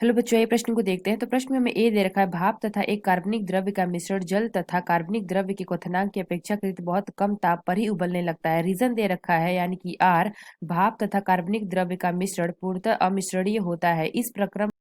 Hello बच्चों, ये प्रश्न को देखते हैं। तो प्रश्न में हमें ए दे रखा है, भाप तथा एक कार्बनिक द्रव्य का मिश्रण जल तथा कार्बनिक द्रव्य के क्वथनांक की अपेक्षाकृत बहुत कम ताप पर ही उबलने लगता है। रीजन दे रखा है यानी कि आर, भाप तथा कार्बनिक द्रव्य का मिश्रण पूर्णतः अमिश्रणीय होता है।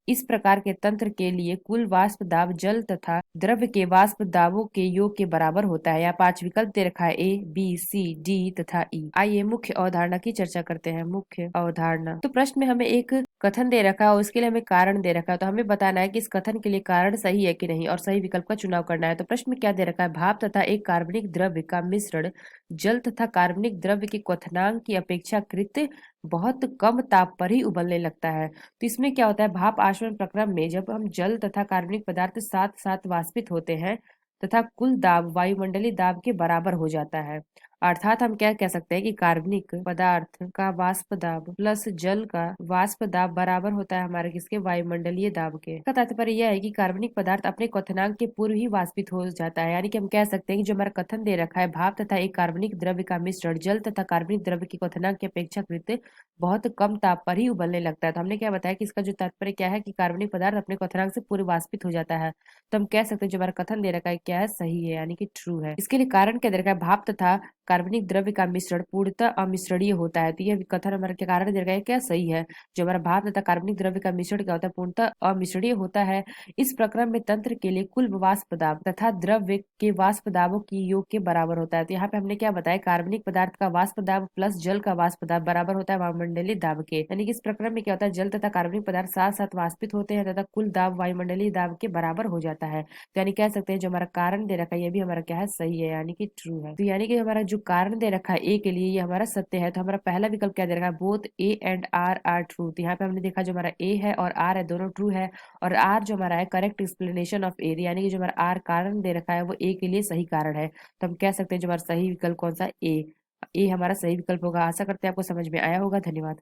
इस प्रकार के तंत्र के लिए कुल वाष्प दाब जल तथा द्रव्य के वाष्प दाबों के योग के बराबर होता है। यहाँ 5 विकल्प दे रखा है, ए, बी, सी, डी तथा ई। आइए मुख्य अवधारणा की चर्चा करते हैं। मुख्य अवधारणा। तो प्रश्न में हमें एक कथन दे रखा है और उसके लिए हमें कारण दे रखा है। तो हमें बताना है कि इस कथन के लिए कारण सही है कि नहीं और सही विकल्प का चुनाव करना है। तो प्रश्न में क्या दे रखा है, भाप तथा एक कार्बनिक द्रव्य का मिश्रण जल तथा कार्बनिक द्रव्य के क्वथनांक की अपेक्षाकृत बहुत कम ताप पर ही उबलने लगता है। तो इसमें क्या होता है, भाप आसवन प्रक्रम में जब हम जल तथा कार्बनिक पदार्थ साथ साथ वाष्पित होते हैं तथा कुल दाब वायुमंडलीय दाब के बराबर हो जाता है। अर्थात हम क्या कह सकते हैं कि कार्बनिक पदार्थ का वाष्प दाब प्लस जल का वाष्प दाब बराबर होता है हमारे किसके, वायुमंडलीय दाब के। इसका तात्पर्य यह है कि कार्बनिक पदार्थ अपने क्वथनांक के पूर्व ही वाष्पित हो जाता है। यानी कि हम कह सकते हैं कि जो हमारा कथन दे रखा है, भाप तथा एक कार्बनिक द्रव्य का मिश्रण जल तथा कार्बनिक द्रव्य के क्वथनांक की अपेक्षाकृत बहुत कम ताप पर ही उबलने लगता है। तो हमने क्या बताया कि इसका जो तात्पर्य क्या है कि कार्बनिक पदार्थ अपने क्वथनांक से पूर्व वाष्पित हो जाता है। तो हम कह सकते हैं जो हमारा कथन दे रखा है क्या है, सही है यानी कि ट्रू है। इसके लिए कारण क्या दे रखा है, भाप तथा कार्बनिक द्रव्य का मिश्रण पूर्णतः अमिश्रणीय होता है। तो यह कथन हमारा क्या कारण दे रखा है, क्या सही है। जो हमारा भाप तथा कार्बनिक द्रव्य का मिश्रण क्या होता है, पूर्णतः अमिश्रणीय होता है। इस प्रक्रम में तंत्र के लिए कुल वाष्प दाब तथा द्रव्य के वाष्प दाबों की योग के बराबर होता है। तो यहाँ पे हमने क्या बताया, कार्बनिक पदार्थ का वाष्प दाब प्लस जल का वाष्प दाब बराबर होता है वायुमंडलीय दाब के। यानी कि इस प्रक्रम में क्या होता है, जल तथा कार्बनिक पदार्थ साथ साथ वाष्पित होते हैं तथा कुल दाब वायुमंडलीय दाब के बराबर हो जाता है। तो यानी कह सकते हैं जो हमारा कारण दे रखा है ये भी हमारा क्या है, सही है यानी कि ट्रू है। तो यानी कि हमारा जो कारण दे रखा है ए के लिए ये हमारा सत्य है। तो हमारा पहला विकल्प क्या दे रखा है, both A and R are true. तो यहाँ पे हमने देखा जो हमारा ए है और आर है दोनों ट्रू है। और आर जो हमारा है करेक्ट एक्सप्लेनेशन ऑफ ए, यानी कि जो हमारा आर कारण दे रखा है वो ए के लिए सही कारण है। तो हम कह सकते हैं जो हमारा सही विकल्प कौन सा, ए। ए हमारा सही विकल्प होगा। आशा करते हैं आपको समझ में आया होगा। धन्यवाद।